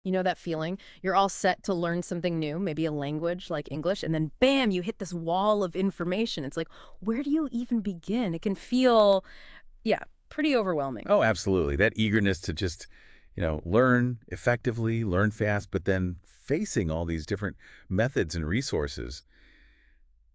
You know that feeling? You're all set to learn something new, maybe a language like English, and then bam, you hit this wall of information. It's like, where do you even begin? It can feel, yeah, pretty overwhelming. Oh, absolutely. That eagerness to just, learn effectively, learn fast, but then facing all these different methods and resources,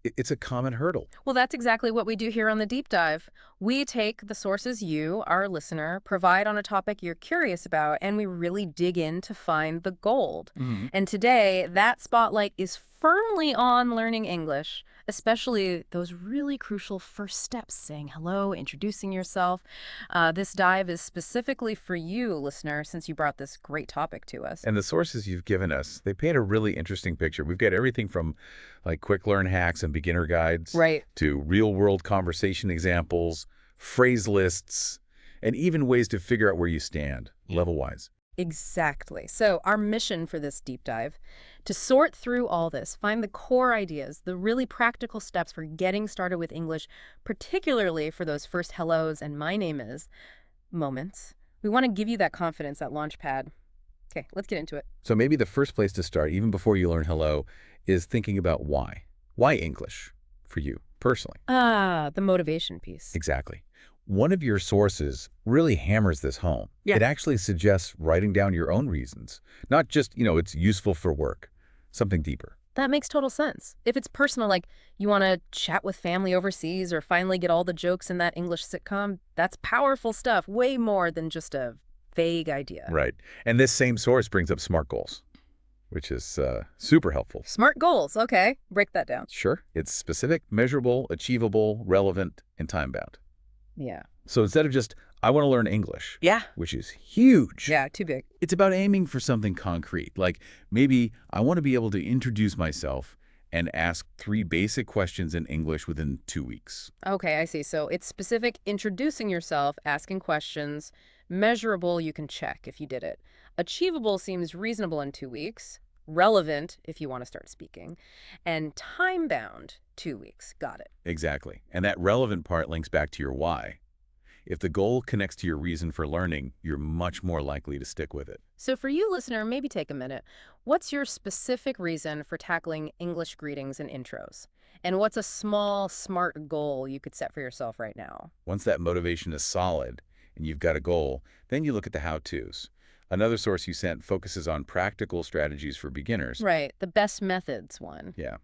it's a common hurdle. Well, that's exactly what we do here on the deep dive. We take the sources you, our listener, provide on a topic you're curious about, and we really dig in to find the gold. Hmm. And today, that spotlight is firmly on learning English, especially those really crucial first steps, saying hello, introducing yourself. This dive is specifically for you, listener, since you brought this great topic to us. And the sources you've given us, they paint a really interesting picture. We've got everything from like quick learn hacks and beginner guides Right. to real world conversation examples, phrase lists, and even ways to figure out where you stand level wise. Exactly. So, our mission for this deep dive to sort through all this, find the core ideas, the really practical steps for getting started with English, particularly for those first hellos and my name is moments. We want to give you that confidence, that launch pad. Okay, let's get into it. So maybe the first place to start, even before you learn hello, is thinking about why. Why English for you personally? The motivation piece. Exactly. One of your sources really hammers this home. Yeah. It actually suggests writing down your own reasons, not just, it's useful for work, something deeper. That makes total sense. If it's personal, like you want to chat with family overseas or finally get all the jokes in that English sitcom, that's powerful stuff, way more than just a vague idea. Right. And this same source brings up SMART goals, which is super helpful. Smart goals. Okay, break that down. Sure. It's specific, measurable, achievable, relevant, and time-bound. Yeah. So instead of just, I want to learn English, Yeah. which is huge. Yeah, too big. It's about aiming for something concrete. Like maybe I want to be able to introduce myself and ask 3 basic questions in English within 2 weeks. Okay, I see. So it's specific, introducing yourself, asking questions. Measurable, you can check if you did it. Achievable seems reasonable in 2 weeks. Relevant if you want to start speaking. And time bound, 2 weeks. Got it. Exactly. And that relevant part links back to your why. If the goal connects to your reason for learning, you're much more likely to stick with it. So for you, listener, maybe take a minute. What's your specific reason for tackling English greetings and intros? And what's a small, smart goal you could set for yourself right now? Once that motivation is solid and you've got a goal, then you look at the how-tos. Another source you sent focuses on practical strategies for beginners. Right, the best methods one. Yeah.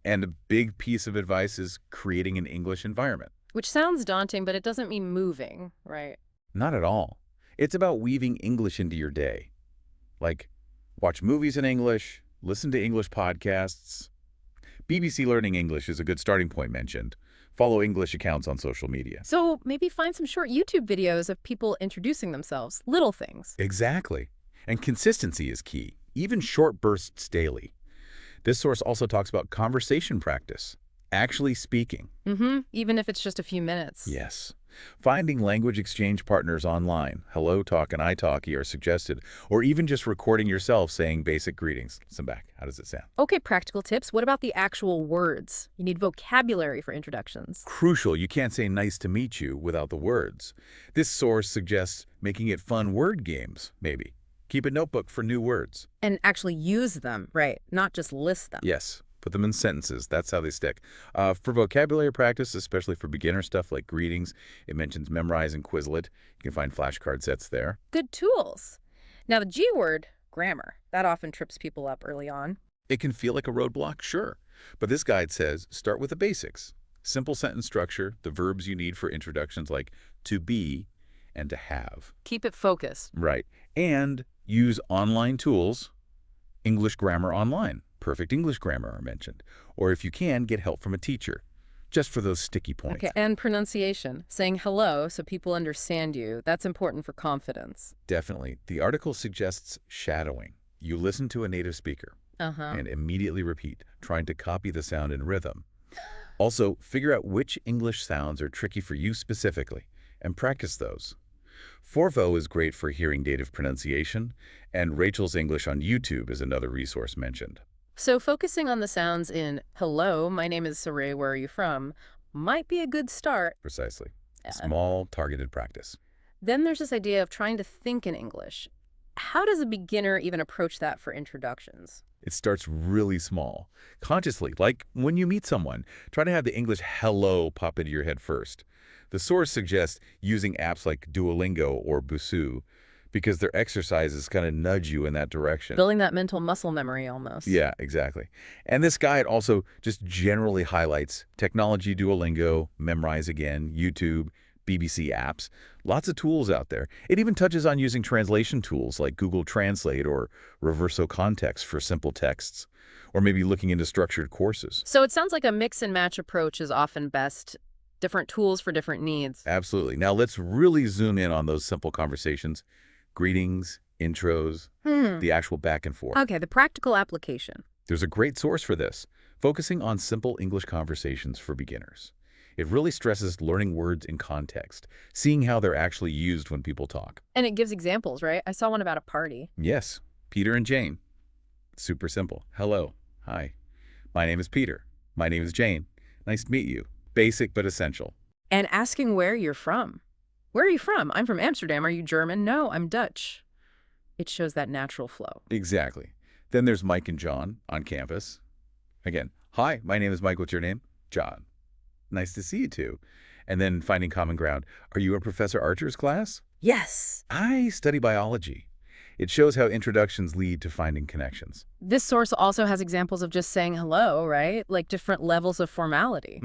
And a big piece of advice is creating an English environment. Which sounds daunting, but it doesn't mean moving, right? Not at all. It's about weaving English into your day. Like, watch movies in English, listen to English podcasts. BBC Learning English is a good starting point mentioned. Follow English accounts on social media. So maybe find some short YouTube videos of people introducing themselves, little things. Exactly. And consistency is key, even short bursts daily. This source also talks about conversation practice, actually speaking. Even if it's just a few minutes. Yes. Finding language exchange partners online, HelloTalk and italki are suggested, or even just recording yourself saying basic greetings. Listen back. How does it sound? Okay, practical tips. What about the actual words? You need vocabulary for introductions. Crucial, you can't say nice to meet you without the words. This source suggests making it fun word games, maybe. Keep a notebook for new words. And actually use them, right? Not just list them. Yes, put them in sentences. That's how they stick. For vocabulary practice, especially for beginner stuff like greetings, it mentions Memrise and Quizlet. You can find flashcard sets there. Good tools. Now the G word, grammar, that often trips people up early on. It can feel like a roadblock, sure. But this guide says start with the basics. Simple sentence structure, the verbs you need for introductions like to be and to have. Keep it focused. Right. And use online tools, English Grammar Online. Perfect English Grammar are mentioned. Or if you can, get help from a teacher, just for those sticky points. Okay, and pronunciation. Saying hello so people understand you, that's important for confidence. Definitely. The article suggests shadowing. You listen to a native speaker and immediately repeat, trying to copy the sound and rhythm. Also, figure out which English sounds are tricky for you specifically and practice those. Forvo is great for hearing native pronunciation, and Rachel's English on YouTube is another resource mentioned. So focusing on the sounds in hello, my name is Saray, where are you from, might be a good start. Precisely. Uh, Small, targeted practice. Then there's this idea of trying to think in English. How does a beginner even approach that for introductions? It starts really small, consciously, like when you meet someone. Try to have the English hello pop into your head first. The source suggests using apps like Duolingo or Busuu because their exercises kind of nudge you in that direction. Building that mental muscle memory almost. Yeah, exactly. And this guide also just generally highlights technology, Duolingo, Memrise Again, YouTube, BBC apps, lots of tools out there. It even touches on using translation tools like Google Translate or Reverso Context for simple texts, or maybe looking into structured courses. So it sounds like a mix and match approach is often best. Different tools for different needs. Absolutely. Now let's really zoom in on those simple conversations, greetings, intros, the actual back and forth. Okay, the practical application. There's a great source for this, focusing on simple English conversations for beginners. It really stresses learning words in context, seeing how they're actually used when people talk. And it gives examples, right? I saw one about a party. Yes, Peter and Jane. Super simple. Hello. Hi. My name is Peter. My name is Jane. Nice to meet you. Basic but essential. And asking where you're from. Where are you from? I'm from Amsterdam. Are you German? No, I'm Dutch. It shows that natural flow. Exactly. Then there's Mike and John on campus. Again, hi, my name is Mike. What's your name? John. Nice to see you too. And then finding common ground. Are you in Professor Archer's class? Yes. I study biology. It shows how introductions lead to finding connections. This source also has examples of just saying hello, right? Like different levels of formality.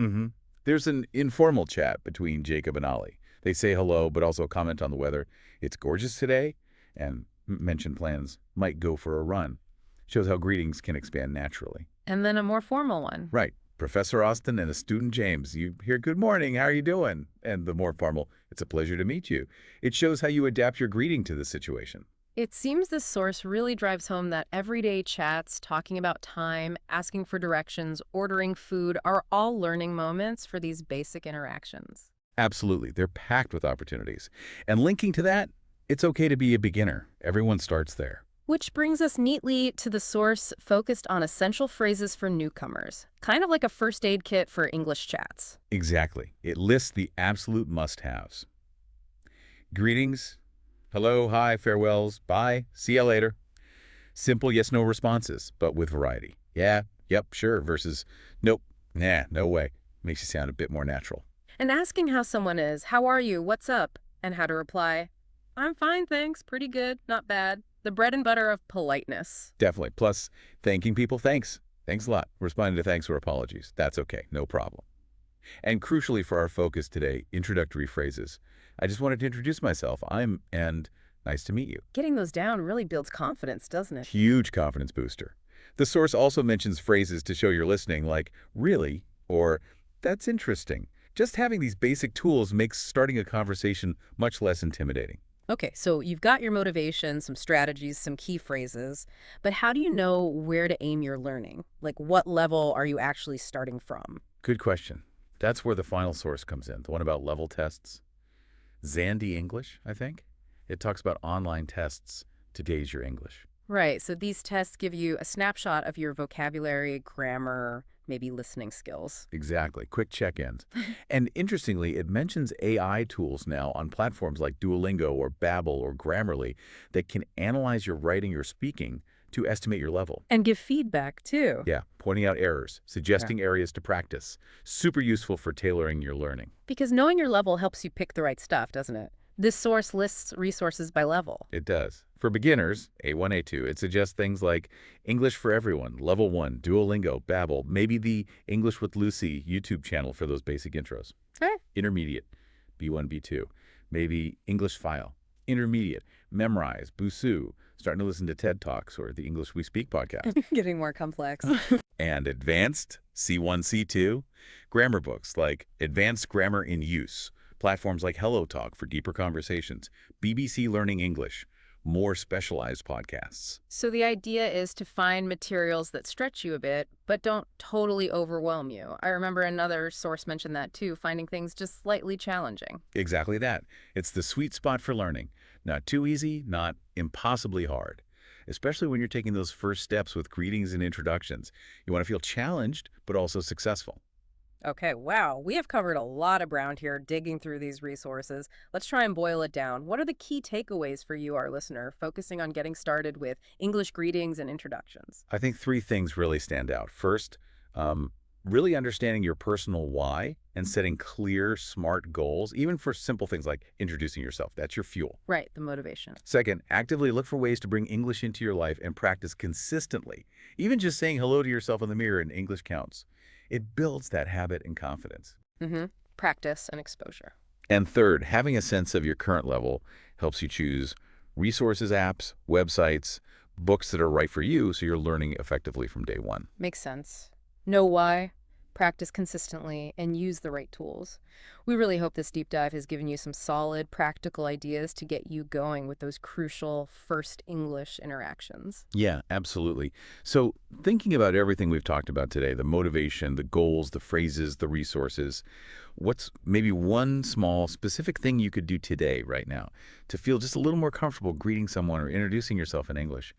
There's an informal chat between Jacob and Ollie. They say hello, but also comment on the weather. It's gorgeous today, and mention plans might go for a run. Shows how greetings can expand naturally. And then a more formal one. Right. Professor Austin and a student James. You hear, good morning, how are you doing? And the more formal, it's a pleasure to meet you. It shows how you adapt your greeting to the situation. It seems this source really drives home that everyday chats, talking about time, asking for directions, ordering food are all learning moments for these basic interactions. Absolutely. They're packed with opportunities. And linking to that, it's okay to be a beginner. Everyone starts there. Which brings us neatly to the source focused on essential phrases for newcomers, kind of like a first aid kit for English chats. Exactly. It lists the absolute must-haves. Greetings, hello, hi, farewells, bye, see you later. Simple yes-no responses, but with variety. Yeah, yep, sure, versus nope, nah, no way. Makes you sound a bit more natural. And asking how someone is, how are you, what's up, and how to reply, I'm fine, thanks, pretty good, not bad. The bread and butter of politeness. Definitely. Plus, thanking people, thanks. Thanks a lot. Responding to thanks or apologies. That's okay. No problem. And crucially for our focus today, introductory phrases. I just wanted to introduce myself. And nice to meet you. Getting those down really builds confidence, doesn't it? Huge confidence booster. The source also mentions phrases to show you're listening like, really? Or, that's interesting. Just having these basic tools makes starting a conversation much less intimidating. Okay, so you've got your motivation, some strategies, some key phrases, but how do you know where to aim your learning? Like what level are you actually starting from? Good question. That's where the final source comes in, the one about level tests. Zandy English, I think. It talks about online tests to gauge your English. Right, so these tests give you a snapshot of your vocabulary, grammar, maybe listening skills. Exactly. Quick check-ins. And interestingly, it mentions AI tools now on platforms like Duolingo or Babbel or Grammarly that can analyze your writing or speaking to estimate your level. And give feedback, too. Yeah, pointing out errors, suggesting areas to practice. Super useful for tailoring your learning. Because knowing your level helps you pick the right stuff, doesn't it? This source lists resources by level. It does. For beginners, A1, A2, it suggests things like English for Everyone, Level 1, Duolingo, Babbel, maybe the English with Lucy YouTube channel for those basic intros. Intermediate, B1, B2, maybe English File. Intermediate, Memrise, Busuu, starting to listen to TED Talks or the English We Speak podcast. Getting more complex. And advanced, C1, C2, grammar books like Advanced Grammar in Use, platforms like HelloTalk for deeper conversations, BBC Learning English, more specialized podcasts. So the idea is to find materials that stretch you a bit, but don't totally overwhelm you. I remember another source mentioned that too, finding things just slightly challenging. Exactly that. It's the sweet spot for learning. Not too easy, not impossibly hard. Especially when you're taking those first steps with greetings and introductions. You want to feel challenged, but also successful. Okay, wow. We have covered a lot of ground here digging through these resources. Let's try and boil it down. What are the key takeaways for you, our listener, focusing on getting started with English greetings and introductions? I think three things really stand out. First, um, really understanding your personal why and setting clear, smart goals, even for simple things like introducing yourself. That's your fuel. Right, the motivation. Second, actively look for ways to bring English into your life and practice consistently. Even just saying hello to yourself in the mirror in English counts. It builds that habit and confidence. Mm-hmm. Practice and exposure. And third, having a sense of your current level helps you choose resources, apps, websites, books that are right for you so you're learning effectively from day one. Makes sense. Know why, practice consistently, and use the right tools. We really hope this deep dive has given you some solid, practical ideas to get you going with those crucial first English interactions. Yeah, absolutely. So thinking about everything we've talked about today, the motivation, the goals, the phrases, the resources, what's maybe one small specific thing you could do today, right now, to feel just a little more comfortable greeting someone or introducing yourself in English?